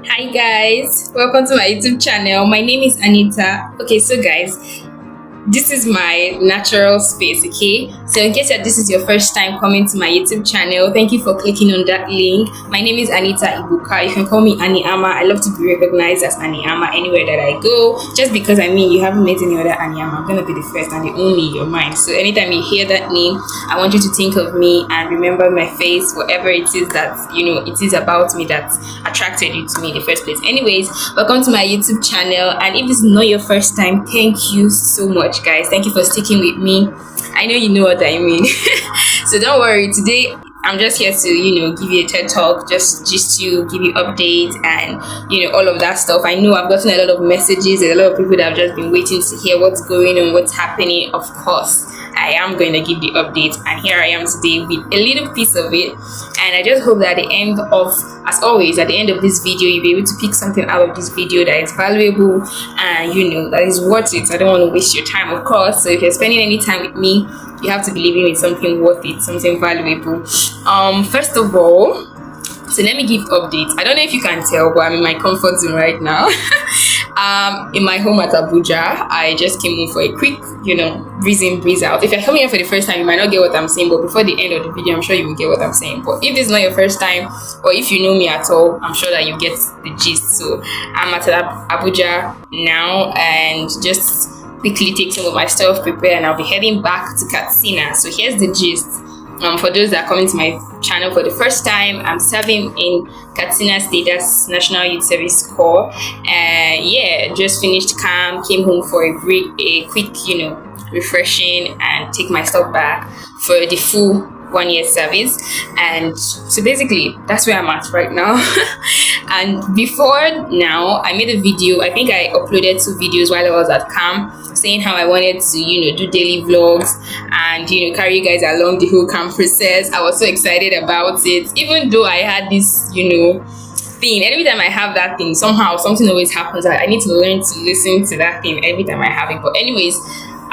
Hi guys, welcome to my YouTube channel. My name is Anita. Okay, so guys, this is my natural space. Okay, so in case that this is your first time coming to my YouTube channel, thank you for clicking on that link. My name is Anita Ibuka. You can call me Annie Ama. I love to be recognized as Annie Ama anywhere that I go, just because you haven't met any other Annie Ama. I'm gonna be the first and the only in your mind. So anytime you hear that name, I want you to think of me and remember my face, whatever it is that it is about me that attracted you to me in the first place. Anyways, welcome to my YouTube channel, and if this is not your first time, thank you so much, guys. Thank you for sticking with me. I know you know what I mean. So don't worry, today I'm just here to give you a TED talk, just to give you updates and all of that stuff. I know I've gotten a lot of messages, a lot of people that have just been waiting to hear what's going on, what's happening. Of course, I am going to give the updates, and here I am today with a little piece of it. And I just hope that at the end of, as always, at the end of this video, you'll be able to pick something out of this video that is valuable and that is worth it. I don't want to waste your time, of course. So if you're spending any time with me, you have to be leaving with something worth it, something valuable. First of all, so let me give updates. I don't know if you can tell, but I'm in my comfort zone right now. In my home at Abuja. I just came home for a quick, breeze out. If you're coming here for the first time, you might not get what I'm saying, but before the end of the video, I'm sure you will get what I'm saying. But if it's not your first time, or if you know me at all, I'm sure that you get the gist. So I'm at Abuja now, and just quickly take some of my stuff, prepare, and I'll be heading back to Katsina. So here's the gist. For those that are coming to my channel for the first time, I'm serving in Katsina State, that's National Youth Service Corps. Just finished camp, came home for a break, a quick, refreshing, and take my stuff back for the full 1 year service. And so basically that's where I'm at right now. And before now, I made a video. I think I uploaded 2 videos while I was at camp, saying how I wanted to do daily vlogs and carry you guys along the whole camp process. I was so excited about it, even though I had this thing. Every time I have that thing, somehow something always happens. I need to learn to listen to that thing every time I have it. But anyways,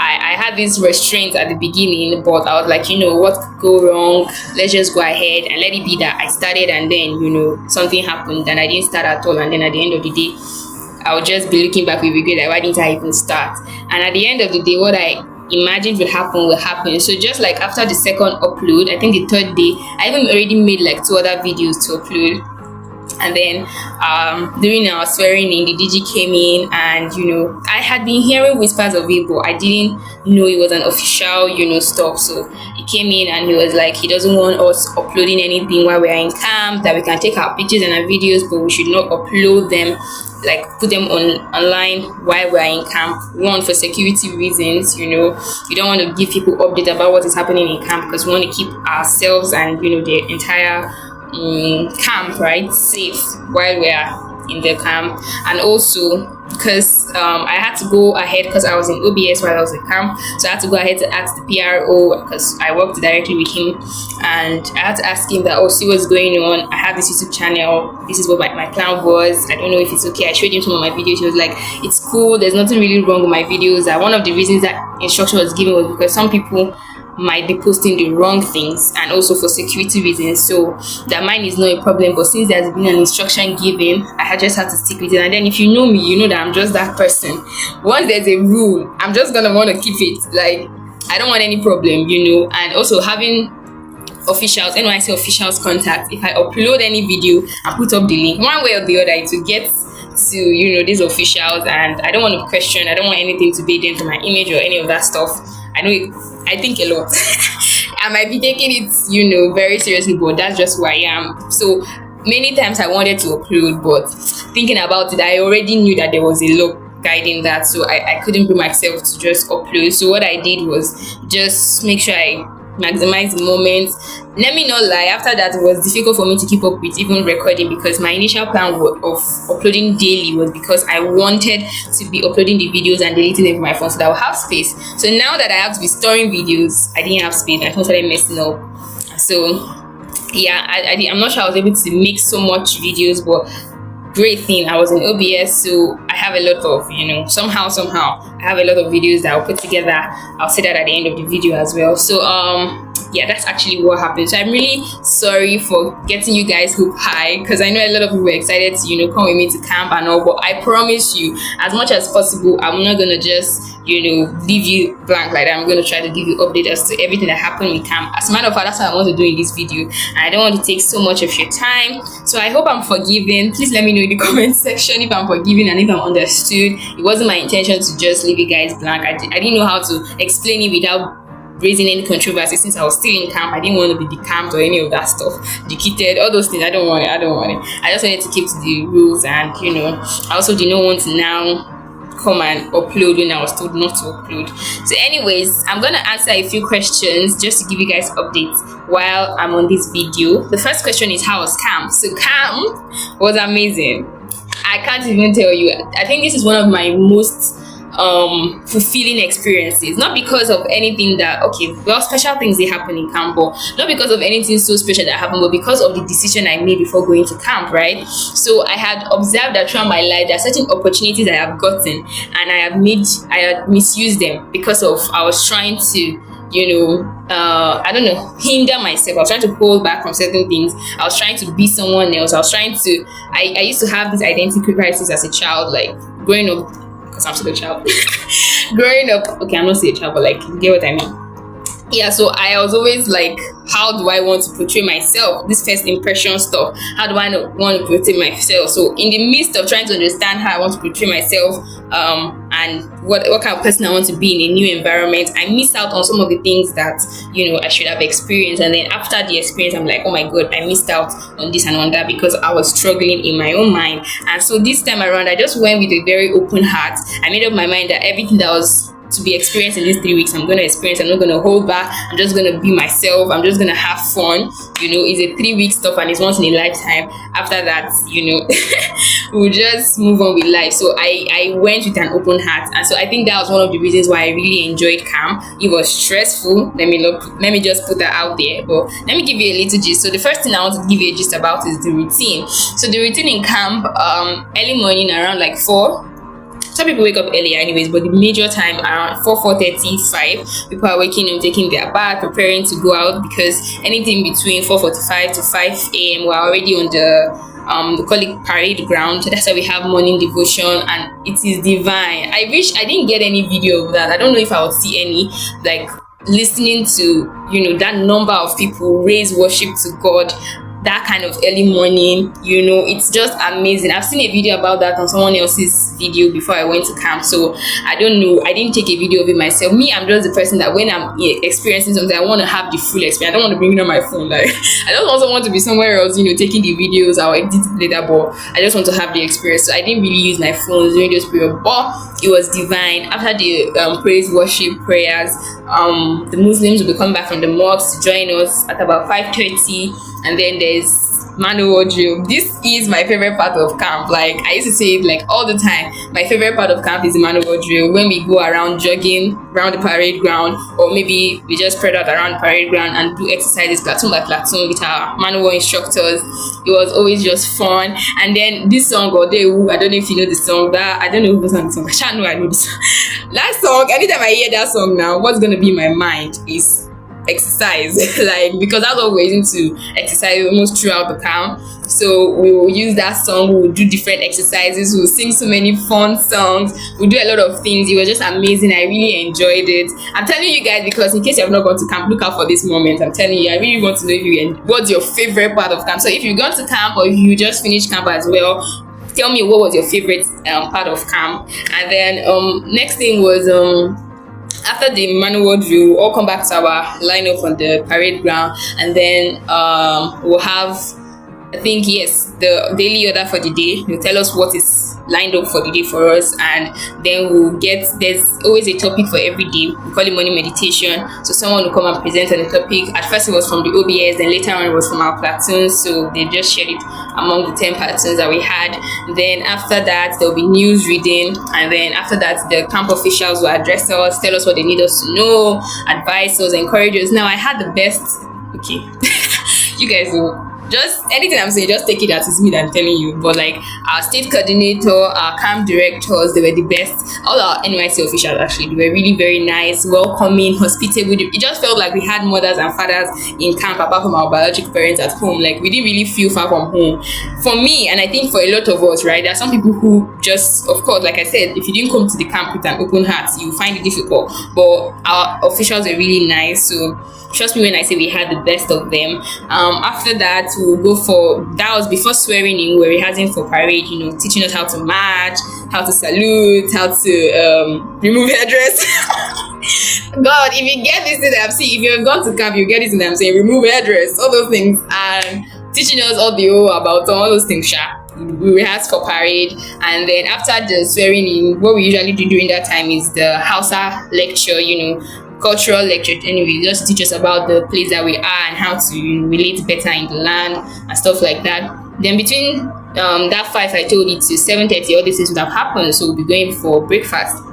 I had this restraint at the beginning, but I was like, what could go wrong? Let's just go ahead and let it be that I started and then, something happened and I didn't start at all. And then at the end of the day, I'll just be looking back with regret, like, why didn't I even start? And at the end of the day, what I imagined will happen. So just like after the second upload, I think the third day, I even already made like 2 other videos to upload. And then during our swearing in, the DG came in, and I had been hearing whispers of it, but I didn't know it was an official stuff. So he came in and he was like, he doesn't want us uploading anything while we're in camp, that we can take our pictures and our videos, but we should not upload them, like put them online while we're in camp. One, for security reasons. You don't want to give people update about what is happening in camp, because we want to keep ourselves and the entire camp safe while we're in the camp. And also because I had to go ahead, because I was in OBS while I was in camp, so I had to go ahead to ask the PRO, because I worked directly with him, and I had to ask him that, see what's going on. I have this YouTube channel, this is what my plan was, I don't know if it's okay. I showed him some of my videos. He was like, it's cool, there's nothing really wrong with my videos. One of the reasons that instruction was given was because some people might be posting the wrong things, and also for security reasons, so that mine is not a problem. But since there's been an instruction given, I just had to stick with it. And then if you know me, you know that I'm just that person. Once there's a rule, I'm just gonna want to keep it. Like, I don't want any problem, and also having officials, and when I say officials contact, if I upload any video and put up the link, one way or the other, it will get to these officials, and I don't want to question, I don't want anything to be done to my image or any of that stuff. I know I think a lot. I might be taking it very seriously, but that's just who I am. So many times I wanted to upload, but thinking about it, I already knew that there was a law guiding that, so I couldn't bring myself to just upload. So what I did was just make sure I maximize the moments. Let me not lie, after that it was difficult for me to keep up with even recording, because my initial plan of uploading daily was because I wanted to be uploading the videos and deleting them from my phone so that I'll have space. So now that I have to be storing videos, I didn't have space. My phone started messing up. So yeah, I'm not sure I was able to make so much videos, but great thing, I was in OBS, so I have a lot of somehow I have a lot of videos that I'll put together. I'll say that at the end of the video as well. So yeah, that's actually what happened. So I'm really sorry for getting you guys hook high, because I know a lot of people were excited to, come with me to camp and all, but I promise you, as much as possible, I'm not gonna just leave you blank like that. I'm gonna try to give you update as to everything that happened with camp. As a matter of fact, that's what I want to do in this video, and I don't want to take so much of your time. So I hope I'm forgiven. Please let me know in the comment section if I'm forgiven and if I'm understood. It wasn't my intention to just leave you guys blank. I didn't know how to explain it without raising any controversy, since I was still in camp. I didn't want to be decamped or any of that stuff, declared, all those things. I don't want it. I just wanted to keep to the rules, and I also did not want to now come and upload when I was told not to upload. So anyways, I'm gonna answer a few questions just to give you guys updates while I'm on this video. The first question is, how was camp? So camp was amazing. I can't even tell you. I think this is one of my most fulfilling experiences, not because of anything that, special things they happen in camp, but not because of anything so special that happened, but because of the decision I made before going to camp, right? So I had observed that throughout my life there are certain opportunities I have gotten, and I had misused them because of I was trying to hinder myself. I was trying to hold back from certain things. I was trying to be someone else. I used to have this identity crisis as a child, like growing up, because I'm still a child. Growing up, I'm not still a child, but like, you get what I mean. Yeah, so I was always like, how do I want to portray myself? This first impression stuff. How do I want to portray myself? So in the midst of trying to understand how I want to portray myself, and what kind of person I want to be in a new environment, I missed out on some of the things that I should have experienced. And then after the experience, I'm like, oh my god, I missed out on this and on that because I was struggling in my own mind. And so this time around, I just went with a very open heart. I made up my mind that everything that was to be experienced in these 3 weeks, I'm going to experience. I'm not going to hold back. I'm just going to be myself. I'm just going to have fun. It's a 3-week stuff, and it's once in a lifetime. After that, we'll just move on with life. So I went with an open heart, and so I think that was one of the reasons why I really enjoyed camp. It was stressful. Let me just put that out there. But let me give you a little gist. So the first thing I want to give you a gist about is the routine. So the routine in camp, early morning around like 4. Some people wake up earlier anyways, but the major time around 4:30, 5, people are waking up, taking their bath, preparing to go out, because anything between 4:45 to 5 a.m. we're already on the we call it parade ground. That's why we have morning devotion, and it is divine. I wish I didn't get any video of that. I don't know if I would see any, like listening to that number of people raise worship to God that kind of early morning. It's just amazing. I've seen a video about that on someone else's video before I went to camp, so I don't know, I didn't take a video of it myself. Me, I'm just the person that when I'm experiencing something, I want to have the full experience. I don't want to bring it on my phone, like I don't also want to be somewhere else taking the videos. I'll edit it later, but I just want to have the experience. So I didn't really use my phone during this period, but it was divine. After the praise worship prayers, the Muslims will be coming back from the mosque to join us at about 5:30, and then there's manual drill. This is my favorite part of camp. Like I used to say it like all the time. My favorite part of camp is the manual drill. When we go around jogging around the parade ground, or maybe we just spread out around the parade ground and do exercises platoon by platoon with our manual instructors. It was always just fun. And then this song, I don't know if you know the song. I don't know who sang the song. I shan't know I know the song. That song, anytime I hear that song now, what's gonna be in my mind is exercise. Like, because that's what we're into exercise almost throughout the camp. So we will use that song, we will do different exercises, we'll sing so many fun songs, we'll do a lot of things. It was just amazing. I really enjoyed it. I'm telling you guys, because in case you have not gone to camp, look out for this moment. I'm telling you, I really want to know what's your favorite part of camp. So if you've gone to camp, or if you just finished camp as well, tell me what was your favorite part of camp. And then next thing was after the manual drill, we'll all come back to our lineup on the parade ground, and then we'll have, I think, yes, the daily order for the day. They'll tell us what is lined up for the day for us, and then there's always a topic for every day. We call it morning meditation. So someone will come and present on the topic. At first it was from the OBS, then later on it was from our platoons. So they just shared it among the 10 platoons that we had. Then after that, there'll be news reading, and then after that, the camp officials will address us, tell us what they need us to know, advise us, encourage us. Now I had the best. Okay, you guys know. just anything I'm saying, just take it as it's me that I'm telling you. But like our state coordinator, our camp directors, they were the best. All our NYC officials actually, they were really very nice, welcoming, hospitable. It just felt like we had mothers and fathers in camp apart from our biological parents at home. Like we didn't really feel far from home. For me, and I think for a lot of us, right? There are some people who just, of course, like I said, if you didn't come to the camp with an open heart, you find it difficult. But our officials were really nice, so trust me when I say we had the best of them. After that, we'll go for, that was before swearing in, we were rehearsing for parade, teaching us how to march, how to salute, how to remove headdress. God, if you get this thing that I'm saying, if you've gone to camp, you get this thing that I'm saying, remove headdress, all those things, and teaching us all about all those things, we rehearse for parade. And then after the swearing in, what we usually do during that time is the Hausa lecture, cultural lecture. Anyway, just teach us about the place that we are and how to relate better in the land and stuff like that. Then between that 5 I told you to 7:30, all these things would have happened, so we'll be going for breakfast.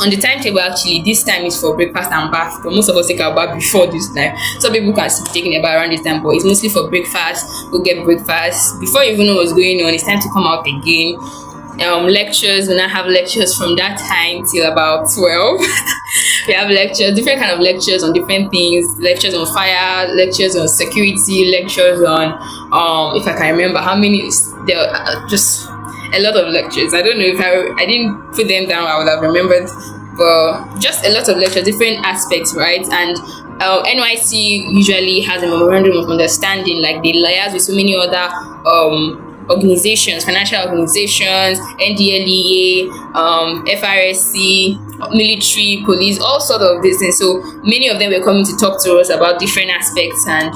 On the timetable, actually, this time is for breakfast and bath, but most of us take our bath before this time. Some people can still be taking a bath around this time, but it's mostly for breakfast. We'll get breakfast. Before you even know what's going on, it's time to come out again. Lectures, we now have lectures from that time till about 12. We have lectures, different kind of lectures on different things, lectures on fire, lectures on security, lectures on if I can remember how many, there are just a lot of lectures. I don't know if I didn't put them down, I would have remembered, but just a lot of lectures, different aspects, right? And NYC usually has a memorandum of understanding, like they liaise with so many other organizations, financial organizations, NDLEA, FRSC, military, police, all sort of business. So many of them were coming to talk to us about different aspects and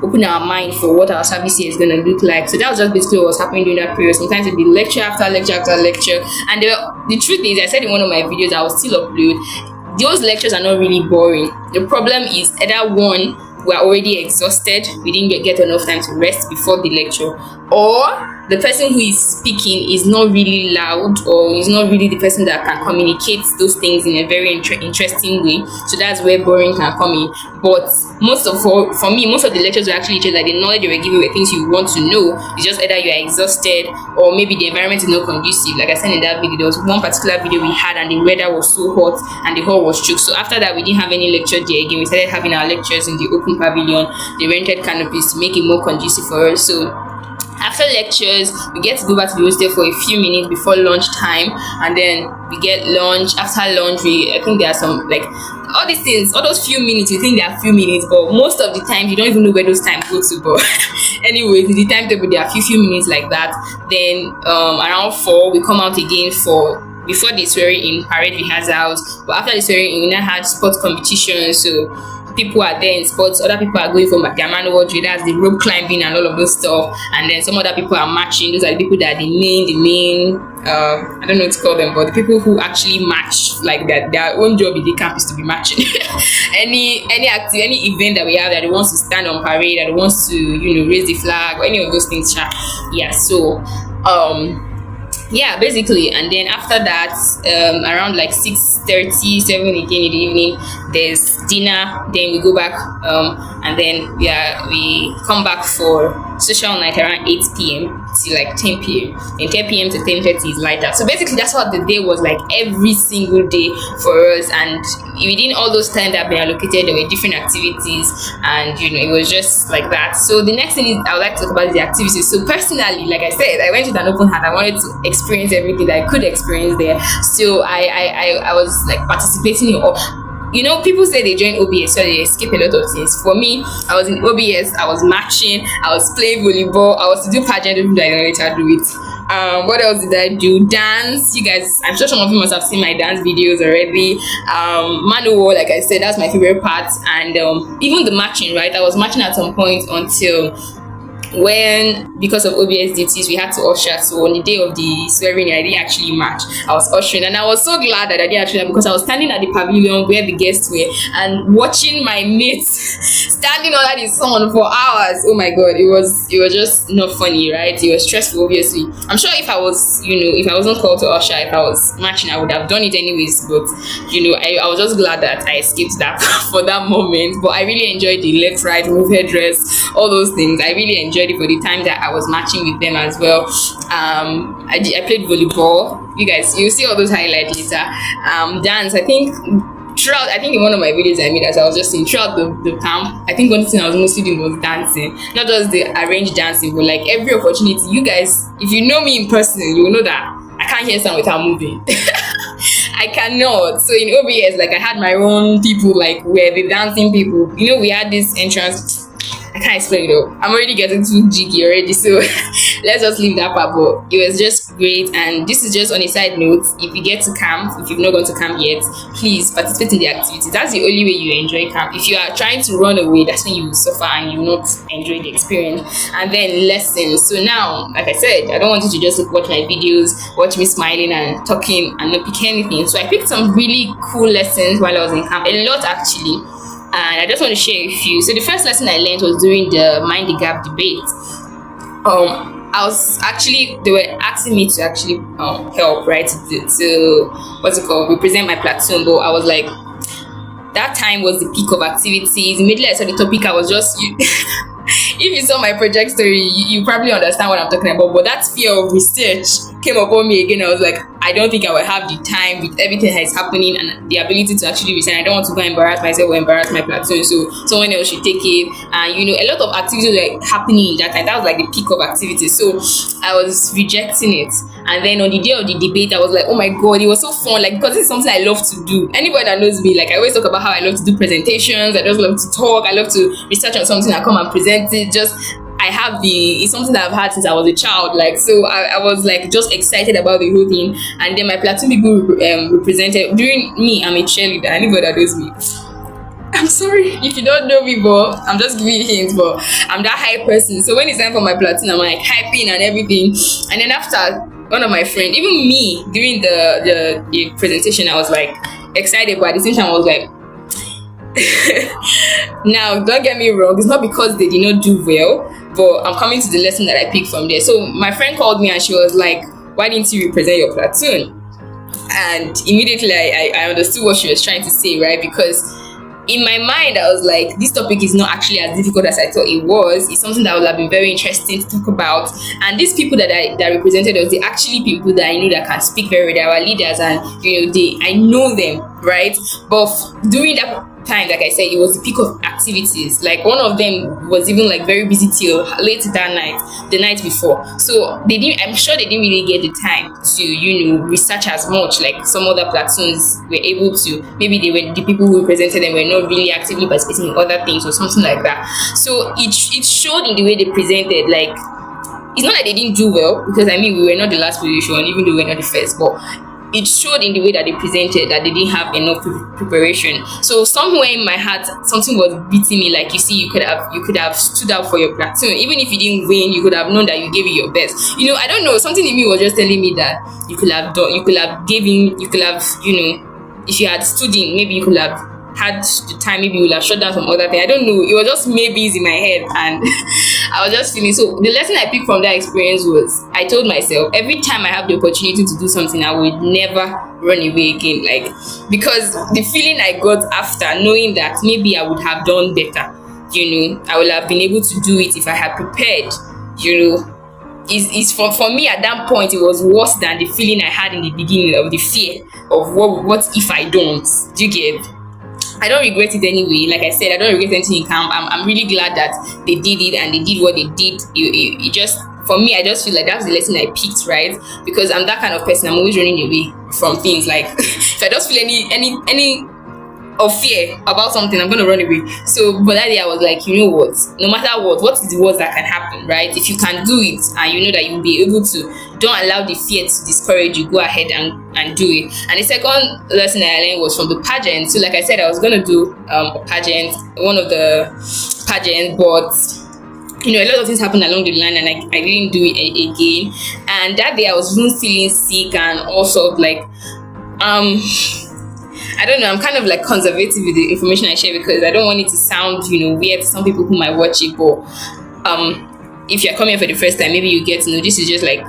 open our mind for what our service year is going to look like. So that was just basically what was happening during that period. Sometimes it'd be lecture after lecture after lecture. And the truth is, I said in one of my videos I will still upload, those lectures are not really boring. The problem is either one, we're already exhausted, we didn't get enough time to rest before the lecture, or the person who is speaking is not really loud, or is not really the person that can communicate those things in a very interesting way. So that's where boring can come in. But for me, most of the lectures were actually just like the knowledge they were giving were things you want to know. It's just either you are exhausted or maybe the environment is not conducive. Like I said in that video, there was one particular video we had and the weather was so hot and the hall was choked. So after that, we didn't have any lecture there again. We started having our lectures in the open pavilion, the rented canopies, to make it more conducive for us. So after lectures, we get to go back to the hostel for a few minutes before lunch time, and then we get lunch. After lunch, I think there are some, like, all these things, all those few minutes, you think they are few minutes, but most of the time you don't even know where those times go to. But anyway, the timetable, there are few minutes like that. Then around 4, we come out again for, before the swearing in, parade rehearsals. But after the swearing in, we now had sports competitions. So people are there in sports, other people are going for their manual drill, that's the rope climbing and all of those stuff, and then some other people are marching. Those are the people that are the main I don't know what to call them, but the people who actually march, like that, their own job in the camp is to be marching. any event that we have that wants to stand on parade, that wants to raise the flag, or any of those things, yeah. So yeah, basically. And then after that, around like 6:30, 7 again in the evening, there's dinner. Then we go back, and then we come back for social night around 8 p.m. to like 10 p.m. And 10 p.m. to 10:30 is lighter. So basically, that's what the day was like every single day for us. And within all those times that have been allocated, there were different activities, and it was just like that. So the next thing is I would like to talk about the activities. So personally, like I said, I went with an open heart. I wanted to experience everything that I could experience there. So I was like participating in all. People say they join OBS so they escape a lot of things. For me, I was in OBS, I was marching, I was playing volleyball, I was to do pageant, I don't know how to do it. What else did I do? Dance. You guys, I'm sure some of you must have seen my dance videos already. Manual, like I said, that's my favorite part. And even the marching, right? I was marching at some point until when, because of OBS duties, we had to usher. So on the day of the swearing, I didn't actually march. I was ushering, and I was so glad that I didn't actually, because I was standing at the pavilion where the guests were and watching my mates standing under the sun for hours. Oh my god, it was just not funny, right? It was stressful, obviously. I'm sure if I was, if I wasn't called to usher, if I was marching, I would have done it anyways. But I was just glad that I escaped that for that moment. But I really enjoyed the left, right, move, headdress, all those things. I really enjoyed enjoyed it for the time that I was matching with them as well. I played volleyball. You see all those highlights later. Dance, I think throughout, I think in one of my videos I made, as I was just saying, throughout the camp, I think one thing I was mostly doing was dancing. Not just the arranged dancing, but like every opportunity. You guys, if you know me in person, you will know that I can't hear sound without moving. I cannot. So in OBS, like I had my own people, like where the dancing people. We had this entrance. I can't explain it though. I'm already getting too jiggy already, so let's just leave that part. But it was just great, and this is just on a side note. If you get to camp, if you've not gone to camp yet, please participate in the activities. That's the only way you enjoy camp. If you are trying to run away, that's when you will suffer and you will not enjoy the experience. And then lessons. So now, like I said, I don't want you to just watch my videos, watch me smiling and talking and not pick anything. So I picked some really cool lessons while I was in camp. A lot actually. And I just want to share a few. So the first lesson I learned was during the Mind the Gap debate. They were asking me to actually help, right, to what's it called, represent my platoon. But I was like, that time was the peak of activities. Immediately I saw the topic, I was just if you saw my project story, you probably understand what I'm talking about. But that fear of research came upon me again. I was like, I don't think I will have the time with everything that is happening and the ability to actually research. I don't want to go embarrass myself or embarrass my platoon, so someone else should take it. And a lot of activities were happening that time. That was like the peak of activities. So I was rejecting it. And then on the day of the debate, I was like, oh my god, it was so fun, like, because it's something I love to do. Anybody that knows me, like, I always talk about how I love to do presentations, I just love to talk, I love to research on something, I come and present it. It's something that I've had since I was a child, like, so I was like just excited about the whole thing. And then my platoon people represented. During me, I'm a cheerleader. Anybody that knows me, I'm sorry if you don't know me, but I'm just giving you hints, but I'm that hype person. So when it's time for my platoon, I'm like hyping and everything. And then after, one of my friends, even me, during the presentation, I was like excited, but at the same time I was like now don't get me wrong, it's not because they did not do well, but I'm coming to the lesson that I picked from there. So my friend called me and she was like, why didn't you represent your platoon? And immediately I understood what she was trying to say, right? Because in my mind, I was like, this topic is not actually as difficult as I thought it was. It's something that would have been very interesting to talk about. And these people that represented us, they're actually people that I know that can speak very well. They are leaders, and I know them, right? But during that time, like I said, it was the peak of activities. Like one of them was even like very busy till late that night, the night before. So I'm sure they didn't really get the time to research as much like some other platoons were able to. Maybe the people who represented them were not really actively participating in other things or something like that. So it showed in the way they presented. Like, it's not like they didn't do well, because we were not the last position, even though we were not the first, but it showed in the way that they presented that they didn't have enough preparation. So somewhere in my heart, something was beating me. Like, you could have stood up for your platoon. Even if you didn't win, you could have known that you gave it your best. I don't know. Something in me was just telling me that you could have if you had stood in, maybe you could have had the time, maybe you would have shut down some other thing. I don't know. It was just maybes in my head, and I was just feeling. So the lesson I picked from that experience was, I told myself, every time I have the opportunity to do something, I would never run away again. Like, because the feeling I got after knowing that maybe I would have done better, I would have been able to do it if I had prepared, is for me at that point, it was worse than the feeling I had in the beginning of the fear of what if I don't. Do you get? I don't regret it anyway. Like I said, I don't regret anything in camp. I'm really glad that they did it and they did what they did. It just, for me, I just feel like that's the lesson I picked, right? Because I'm that kind of person. I'm always running away from things. Like, if I just feel any of fear about something, I'm going to run away. So, but that day I was like, what? No matter what is the worst that can happen, right? If you can do it and you know that you'll be able to, don't allow the fear to discourage you. Go ahead and do it. And the second lesson I learned was from the pageant. So, like I said, I was going to do a pageant, one of the pageants, but a lot of things happened along the line, and I didn't do it again. And that day I was even feeling sick and also like I don't know, I'm kind of like conservative with the information I share, because I don't want it to sound, weird to some people who might watch it. But if you're coming for the first time, maybe you get to know this is just like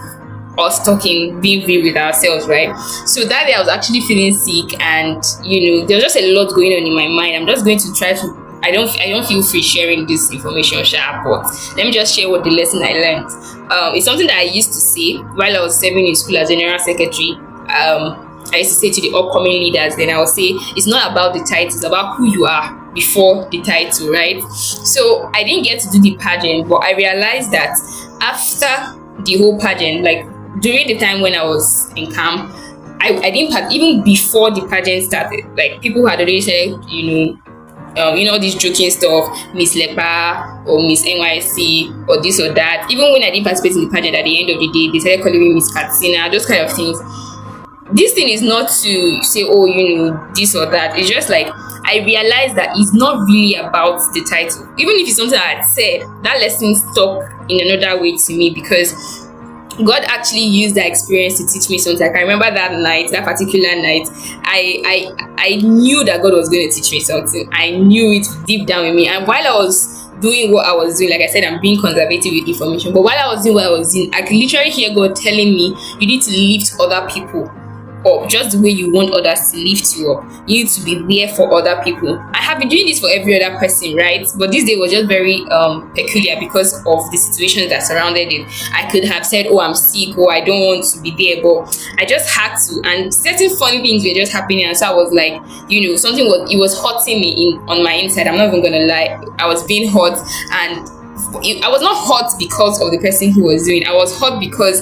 us talking, being real with ourselves, right? So that day I was actually feeling sick, and there was just a lot going on in my mind. I'm just going to try to I don't feel free sharing this information, sha, but let me just share what the lesson I learned. It's something that I used to say while I was serving in school as general secretary. I used to say to the upcoming leaders, then I would say it's not about the title, it's about who you are before the title, right? So I didn't get to do the pageant, but I realized that after the whole pageant, like during the time when I was in camp, I didn't even before the pageant started, like people had already said, this joking stuff, Miss Lepa or Miss NYC or this or that. Even when I didn't participate in the pageant, at the end of the day, they started calling me Miss Katsina, those kind of things. This thing is not to say, this or that. It's just like I realized that it's not really about the title. Even if it's something I had said, that lesson stuck in another way to me, because God actually used that experience to teach me something. Like, I remember that particular night, I knew that God was going to teach me something. I knew it deep down in me. And while I was doing what I was doing, like I said, I'm being conservative with information. But while I was doing what I was doing, I could literally hear God telling me, you need to lift other people up just the way you want others to lift you up. You need to be there for other people. I have been doing this for every other person, right? But this day was just very peculiar because of the situations that surrounded it. I could have said, I'm sick, or I don't want to be there, but I just had to. And certain funny things were just happening, and so I was like, it was hurting me on my inside. I'm not even gonna lie. I was being hurt, and I was not hurt because of the person who was doing. I was hurt because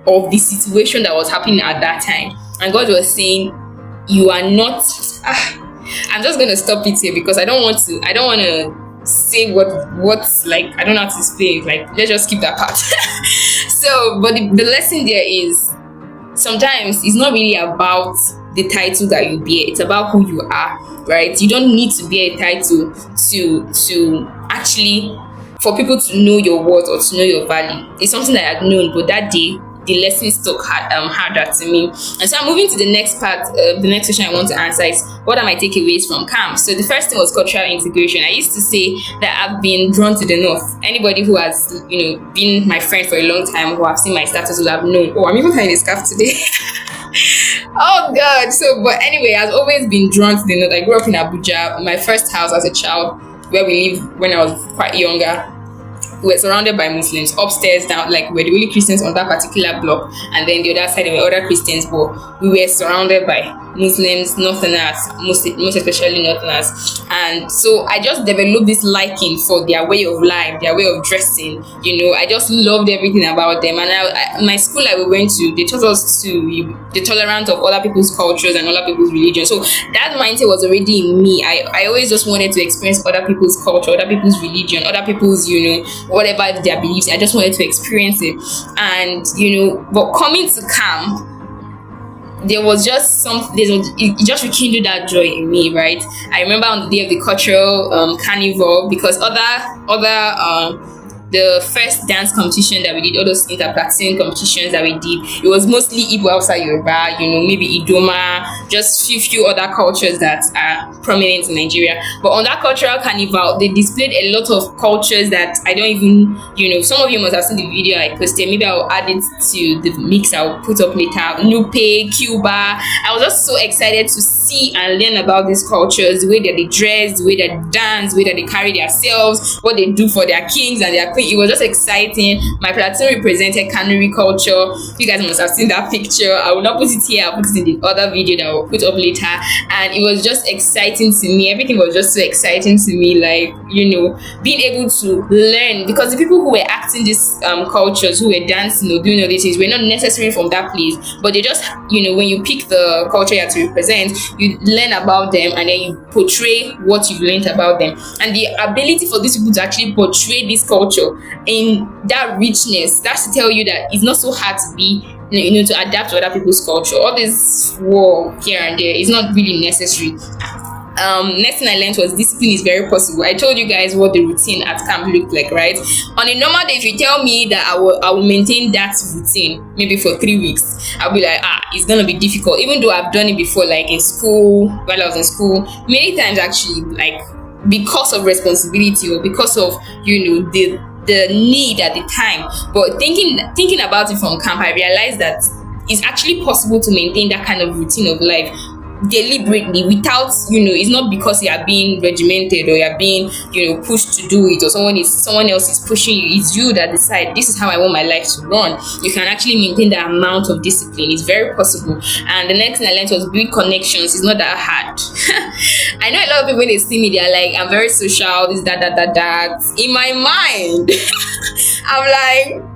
of the situation that was happening at that time. And God was saying, you are not. I'm just gonna stop it here because I don't want to say what's like, I don't know how to explain. Like, let's just skip that part. So, but the lesson there is, sometimes it's not really about the title that you bear. It's about who you are, right? You don't need to bear a title to actually for people to know your worth or to know your value. It's something that I had known, but that day the lesson stuck harder to me. And so I'm moving to the next part. The next question I want to answer is, what are my takeaways from camp? So the first thing was cultural integration. I used to say that I've been drawn to the north. Anybody who has been my friend for a long time, who have seen my status, will have known. I'm even tying a scarf today. Oh God. So, but anyway, I've always been drawn to the north. I grew up in Abuja. My first house as a child, where we lived when I was quite younger, we were surrounded by Muslims. Upstairs, down, like, we're the only Christians on that particular block, and then the other side there were other Christians, but we were surrounded by Muslims, Northerners, most especially Northerners. And so I just developed this liking for their way of life, their way of dressing. I just loved everything about them. And my school that we went to, they taught us to be tolerant of other people's cultures and other people's religion. So that mindset was already in me. I always just wanted to experience other people's culture, other people's religion, other people's, whatever their beliefs. I just wanted to experience it. And, but coming to camp, there was just it just rekindled that joy in me, right? I remember on the day of the cultural carnival, because the first dance competition that we did, all those interplatoon competitions that we did, it was mostly Igbo outside Yoruba, maybe Idoma, just few other cultures that are prominent in Nigeria. But on that cultural carnival, they displayed a lot of cultures that I don't even, some of you must have seen the video I posted. Maybe I'll add it to the mix I'll put up later. Nupe, Cuba. I was just so excited to see and learn about these cultures, the way that they dress, the way that they dance, the way that they carry themselves, what they do for their kings and their queens. It was just exciting. My platoon represented Canary culture. You guys must have seen that picture. I will not put it here. I'll put it in the other video that I will put up later. And it was just exciting to me. Everything was just so exciting to me. Like, being able to learn, because the people who were acting these cultures, who were dancing or doing all these things, were not necessarily from that place, but they just, when you pick the culture you have to represent, you learn about them and then you portray what you've learned about them. And the ability for these people to actually portray this culture in that richness, that's to tell you that it's not so hard to be, to adapt to other people's culture. All this war here and there is not really necessary. Next thing I learned was discipline is very possible. I told you guys what the routine at camp looked like, right? On a normal day, if you tell me that I will maintain that routine maybe for 3 weeks, I'll be like, it's gonna be difficult. Even though I've done it before, like in school, while I was in school, many times actually, like because of responsibility or because of the need at the time. But thinking about it from camp, I realized that it's actually possible to maintain that kind of routine of life deliberately, without, it's not because you are being regimented or you are being, pushed to do it, or someone else is pushing you. It's you that decide, this is how I want my life to run. You can actually maintain that amount of discipline. It's very possible. And the next thing I learned was build connections. It's not that hard. I know a lot of people, when they see me, they're like, I'm very social, this, that. In my mind,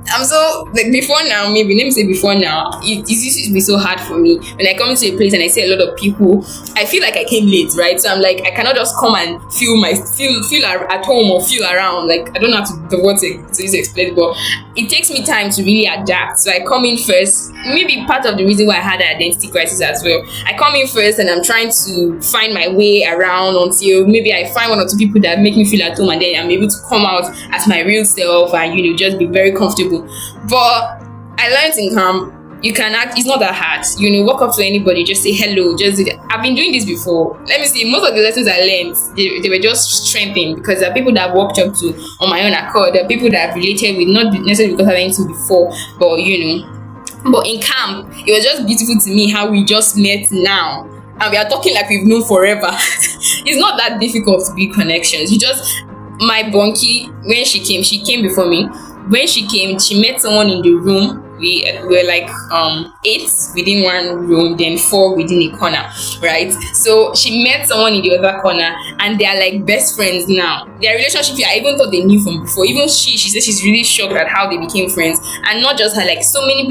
I'm so, like, before now, maybe, let me say before now, it used to be so hard for me. When I come to a place and I see a lot of people, I feel like I came late, right? So I'm like, I cannot just come and feel at home or feel around. Like, I don't know how to explain it, but it takes me time to really adapt. So I come in first. Maybe part of the reason why I had an identity crisis as well. I come in first and I'm trying to find my way around until maybe I find one or two people that make me feel at home, and then I'm able to come out as my real self and, just be very comfortable. But I learned in camp, you can act, it's not that hard. Walk up to anybody, just say hello. I've been doing this before. Let me see, most of the lessons I learned, they were just strengthening, because there are people that I've walked up to on my own accord. There are people that I've related with, not necessarily because I've anything before, but But in camp, it was just beautiful to me how we just met now. And we are talking like we've known forever. It's not that difficult to build connections. My bunkie, when she came before me. When she came, she met someone in the room. We were like 8 within one room, then 4 within a corner, right? So she met someone in the other corner, and they are like best friends now. Their relationship, I even thought they knew from before. Even she said she's really shocked at how they became friends. And not just her, like so many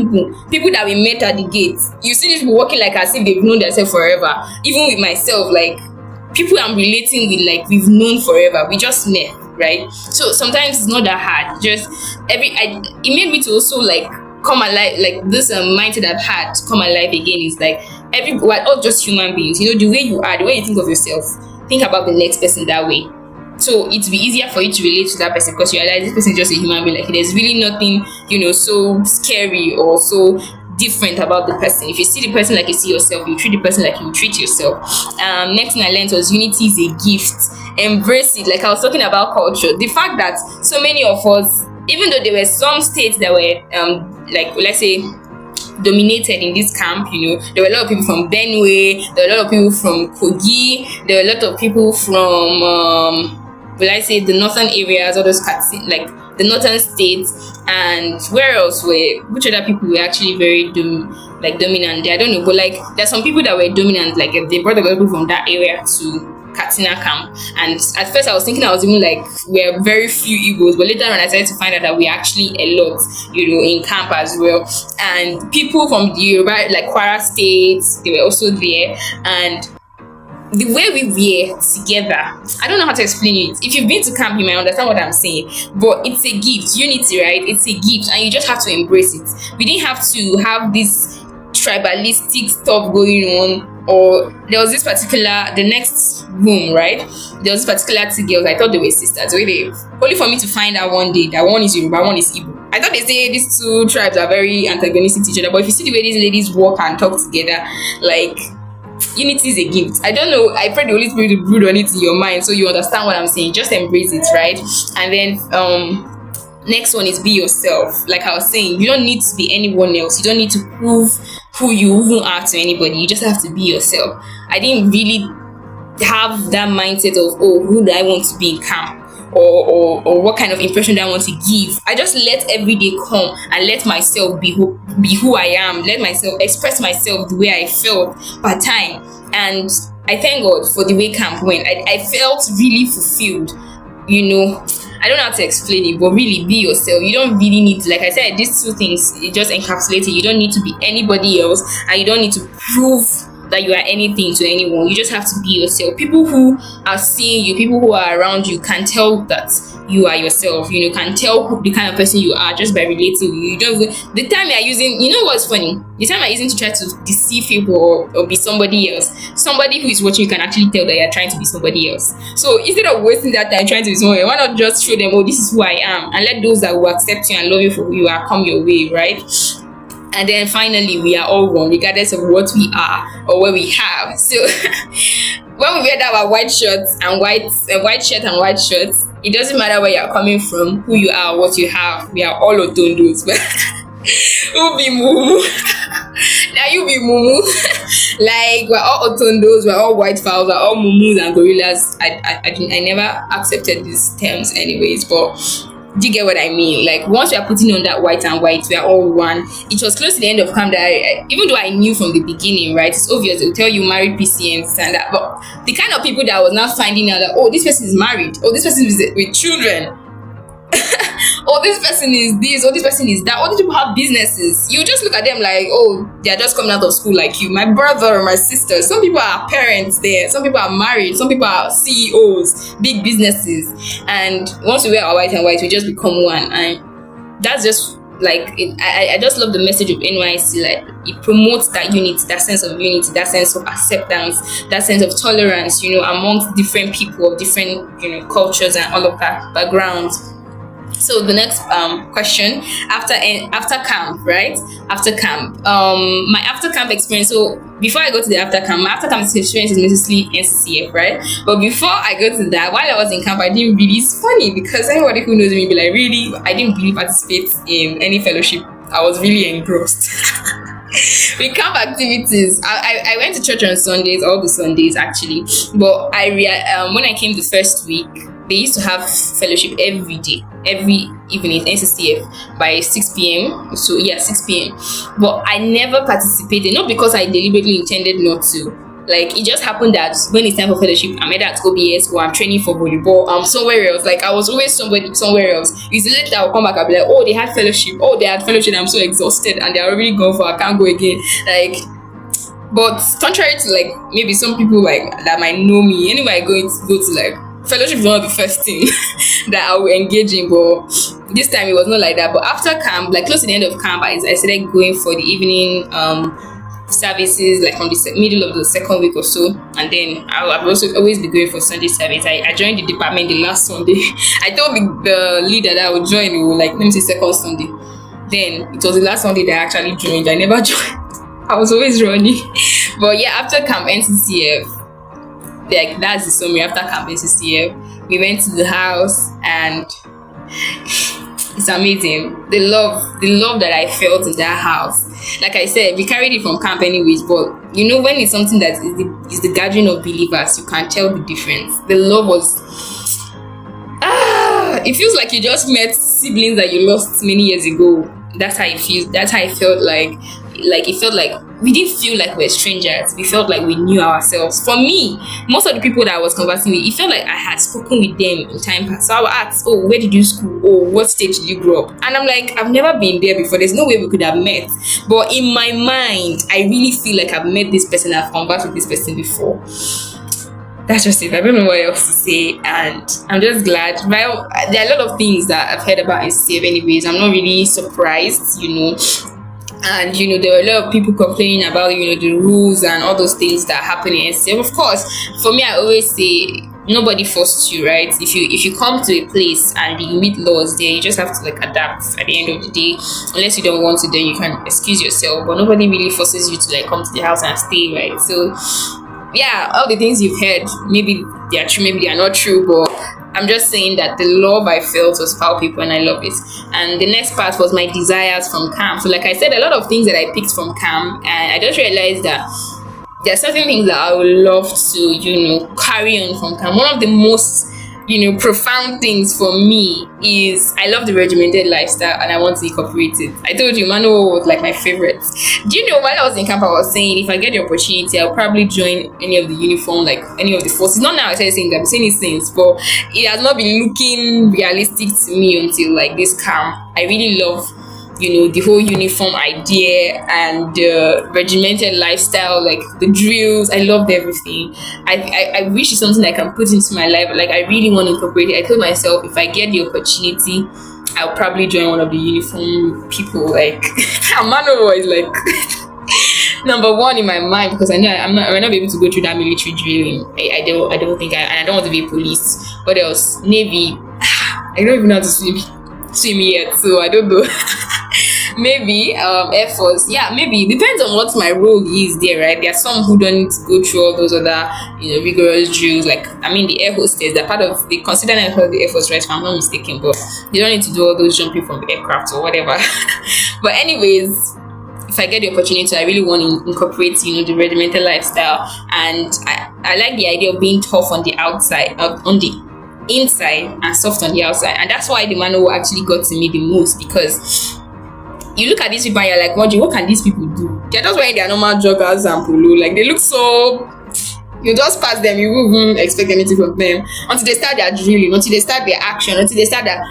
people that we met at the gate. You see these people walking like as if they've known themselves forever. Even with myself, like people I'm relating with, like we've known forever. We just met, right? So sometimes it's not that hard. It made me to also like come alive, like this mindset I've had to come alive again is like we're all just human beings. The way you are, the way you think of yourself, think about the next person that way. So it'd be easier for you to relate to that person, because you realize this person is just a human being. Like there's really nothing, so scary or so different about the person. If you see the person like you see yourself, you treat the person like you treat yourself. Next thing I learned was unity is a gift. Embrace it. Like I was talking about culture, the fact that so many of us, even though there were some states that were like, let's say, dominated in this camp, there were a lot of people from Benue, there were a lot of people from Kogi, there were a lot of people from the northern areas, all those Katsina, like the northern states. And where else which other people were actually very dominant there? I don't know, but like there's some people that were dominant, like they brought a lot of people from that area to Katsina camp. And at first I was thinking I was even like we're very few Igbos, but later on I started to find out that we're actually a lot, in camp as well. And people from the Yoruba, like Kwara State, they were also there. And the way we were together, I don't know how to explain it. If you've been to camp, you might understand what I'm saying. But it's a gift, unity, right? It's a gift, and you just have to embrace it. We didn't have to have this tribalistic stuff going on. Or there was this the next room, right? There was this particular 2 girls. I thought they were sisters. Only for me to find out one day that one is Yoruba, one is Igbo. I thought they say these 2 tribes are very antagonistic to each other. But if you see the way these ladies walk and talk together, like unity is a gift. I don't know. I pray the Holy Spirit will brood on it in your mind so you understand what I'm saying. Just embrace it, right? And then next one is be yourself. Like I was saying, you don't need to be anyone else. You don't need to prove who you even are to anybody. You just have to be yourself. I didn't really have that mindset of, who do I want to be in camp? Or what kind of impression do I want to give? I just let every day come and let myself be who I am. Let myself express myself the way I felt per time. And I thank God for the way camp went. I felt really fulfilled. I don't know how to explain it, but really be yourself. You don't really need to, like I said, these 2 things, it just encapsulates it. You don't need to be anybody else, and you don't need to prove that you are anything to anyone. You just have to be yourself. People who are seeing you, people who are around you can tell that you are yourself. Can tell the kind of person you are just by relating with you. You don't even, the time you are using, what's funny? The time you are using to try to deceive people or be somebody else, somebody who is watching you can actually tell that you are trying to be somebody else. So instead of wasting that time trying to be someone, why not just show them, this is who I am, and let those that will accept you and love you for who you are come your way, right? And then finally, we are all one, regardless of what we are or what we have. So when we wear that white shirts and white shirt and white shirts, it doesn't matter where you're coming from, who you are, what you have. We are all Otondos. Who be moo. Now you be mumu. Like we're all otondos, we're all white fowls, we're all mumus and gorillas. I never accepted these terms anyways, but do you get what I mean? Like once we are putting on that white and white, we are all one. It was close to the end of camp that even though I knew from the beginning, right? It's obvious they'll tell you married PCNs and that, but the kind of people that I was now finding out that, oh, this person is married, oh, this person is with children, oh, this person is this, oh, this person is that, oh, these people have businesses. You just look at them like, oh, they're just coming out of school like you. My brother or my sister, some people are parents there, some people are married, some people are CEOs, big businesses. And once we wear our white and white, we just become one. And that's just like, I just love the message of NYC. Like, it promotes that unity, that sense of unity, that sense of acceptance, that sense of tolerance, amongst different people of different, cultures and all of that backgrounds. So the next question, after camp, right? After camp, my after camp experience. So before I go to the after camp, my after camp experience is mostly NCCF, right? But before I go to that, while I was in camp, I didn't really. It's funny because anybody who knows me be like, really, I didn't really participate in any fellowship. I was really engrossed. With camp activities, I went to church on Sundays, all the Sundays actually. But when I came the first week, they used to have fellowship every day, every evening, NCCF by 6 p.m. So yeah, 6 p.m. But I never participated, not because I deliberately intended not to. Like, it just happened that when it's time for fellowship, I'm either at OBS or I'm training for volleyball. I'm somewhere else. Like, I was always somewhere else. Usually later I'll come back, I'll be like, oh, they had fellowship. Oh, they had fellowship. I'm so exhausted and they're already gone for, I can't go again. Like, but contrary to like maybe some people like that might know me, anyway, I go to like fellowship is one of the first things that I will engage in, but this time it was not like that. But after camp, like close to the end of camp, I started going for the evening services, like from the middle of the second week or so, and then I've also always been going for Sunday service. I joined the department the last Sunday. I told the leader that I would join, like let me say second Sunday. Then it was the last Sunday that I actually joined. I never joined. I was always running. But yeah, after camp NCCF, like that's the summary. After camp NCCF, we went to the house and it's amazing. The love that I felt in that house. Like I said, we carried it from camp anyways, but when it's something that is the gathering of believers, you can tell the difference. The love was it feels like you just met siblings that you lost many years ago. That's how it feels. That's how it felt like it felt like we didn't feel like we're strangers. We felt like we knew ourselves. For me, most of the people that I was conversing with, it felt like I had spoken with them in time past. So I would ask, oh, where did you school? Oh, what stage did you grow up? And I'm like, I've never been there before. There's no way we could have met. But in my mind, I really feel like I've met this person, I've conversed with this person before. That's just it. I don't know what else to say, and I'm just glad. There are a lot of things that I've heard about NCCF anyways. I'm not really surprised, And there were a lot of people complaining about the rules and all those things that happen in NCCF. Of course, for me, I always say nobody forces you, right? If you come to a place and you meet laws there, you just have to like adapt at the end of the day. Unless you don't want to, then you can excuse yourself. But nobody really forces you to like come to the house and stay, right? So yeah, all the things you've heard, maybe they are true, maybe they are not true, but I'm just saying that the love I felt was palpable and I love it. And the next part was my desires from camp. So like I said, a lot of things that I picked from camp, and I just realized that there are certain things that I would love to, carry on from camp. One of the most, profound things for me is I love the regimented lifestyle and I want to incorporate it. I told you, manual was like my favorite. Do you know, while I was in camp, I was saying if I get the opportunity, I'll probably join any of the uniform, like any of the forces. Not now I started saying that, I'm saying it since, but it has not been looking realistic to me until like this camp. I really love the whole uniform idea and the regimented lifestyle, like the drills. I loved everything. I wish it's something I can put into my life. Like, I really want to incorporate it. I told myself if I get the opportunity, I'll probably join one of the uniform people. Like, Amano is like number one in my mind, because I know I might not be able to go through that military drilling. I don't think and I don't want to be police. What else? Navy. I don't even know how to swim yet, so I don't know. Maybe Air Force. Yeah, maybe. Depends on what my role is there, right? There are some who don't need to go through all those other rigorous drills. Like, the air hostess, they're they consider them part of the Air Force, right? If I'm not mistaken, but they don't need to do all those jumping from the aircraft or whatever. But anyways, if I get the opportunity, I really want to incorporate, the regimented lifestyle. And I like the idea of being tough on the outside, on the inside, and soft on the outside. And that's why the manual actually got to me the most, because you look at these people and you're like wondering, what can these people do? They're just wearing their normal joggers and polo. Like, they look so, you just pass them, you won't even expect anything from them until they start their drilling, until they start their action, until they start their,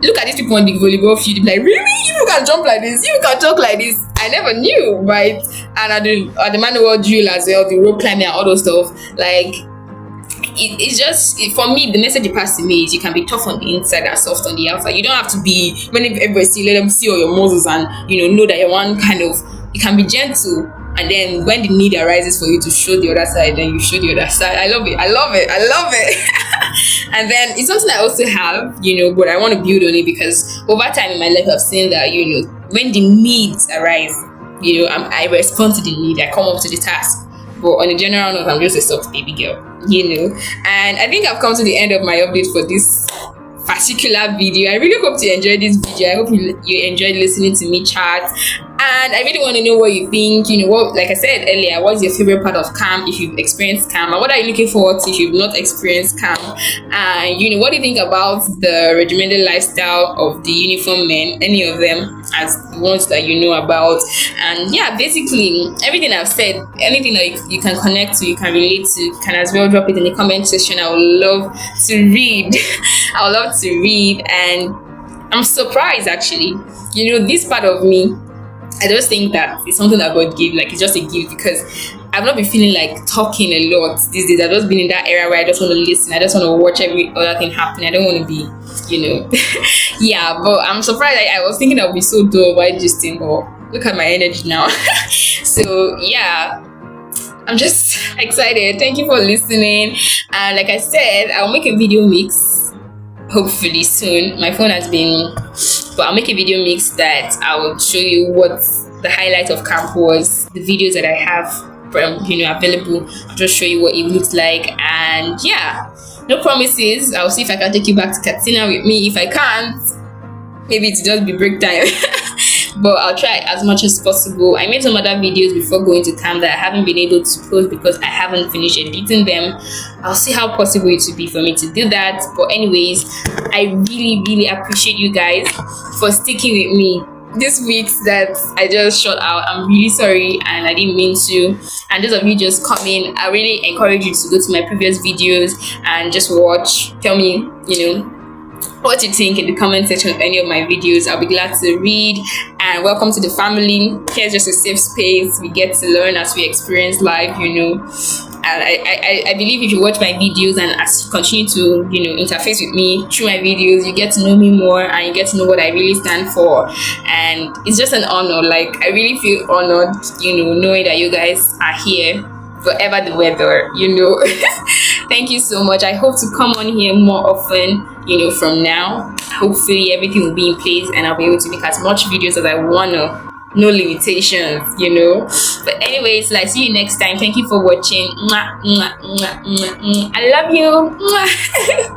look at these people on the volleyball field, like, really? You can jump like this? You can talk like this? I never knew, right? And at the manual drill as well, the rope climbing and all those stuff, like, it's just, for me, the message it passed to me is you can be tough on the inside and soft on the outside. You don't have to be, when everybody see, let them see all your muscles and, know that you're one kind of, you can be gentle. And then when the need arises for you to show the other side, then you show the other side. I love it. And then it's something I also have, but I want to build on it, because over time in my life, I've seen that, when the needs arise, I respond to the need, I come up to the task. But on a general note, I'm just a soft baby girl, And I think I've come to the end of my update for this particular video. I really hope you enjoyed this video. I hope you enjoyed listening to me chat. And I really want to know what you think. What, like I said earlier, what's your favorite part of camp if you've experienced camp? And what are you looking forward to if you've not experienced camp? And, what do you think about the regimented lifestyle of the uniform men? Any of them as ones that you know about? And yeah, basically, everything I've said, anything that you can connect to, you can relate to, you can as well drop it in the comment section. I would love to read. I would love to read. And I'm surprised, actually. This part of me, I just think that it's something that God gave, like it's just a gift, because I've not been feeling like talking a lot these days. I've just been in that era where I just want to listen. I just want to watch every other thing happen. I don't want to be, yeah, but I'm surprised. I was thinking I would be so dull by this thing, but look at my energy now. So yeah, I'm just excited. Thank you for listening. And like I said, I'll make a video mix hopefully soon. My phone has been, but I'll make a video mix that I will show you what the highlight of camp was, the videos that I have available. I'll just show you what it looks like. And yeah, no promises. I'll see if I can take you back to Katsina with me. If I can't, maybe it's just be break time. But I'll try as much as possible. I made some other videos before going to camp that I haven't been able to post because I haven't finished editing them. I'll see how possible it will be for me to do that. But anyways, I really appreciate you guys for sticking with me this week's that I just shot out. I'm really sorry and I didn't mean to. And those of you just coming, I really encourage you to go to my previous videos and just watch. Tell me, what you think in the comment section of any of my videos. I'll be glad to read. And welcome to the family. Here's just a safe space. We get to learn as we experience life, And I believe if you watch my videos and as you continue to, interface with me through my videos, you get to know me more and you get to know what I really stand for. And it's just an honor. Like, I really feel honored, knowing that you guys are here, whatever the weather, Thank you so much. I hope to come on here more often, from now. Hopefully everything will be in place and I'll be able to make as much videos as I wanna. No limitations, But anyways, see you next time. Thank you for watching. I love you.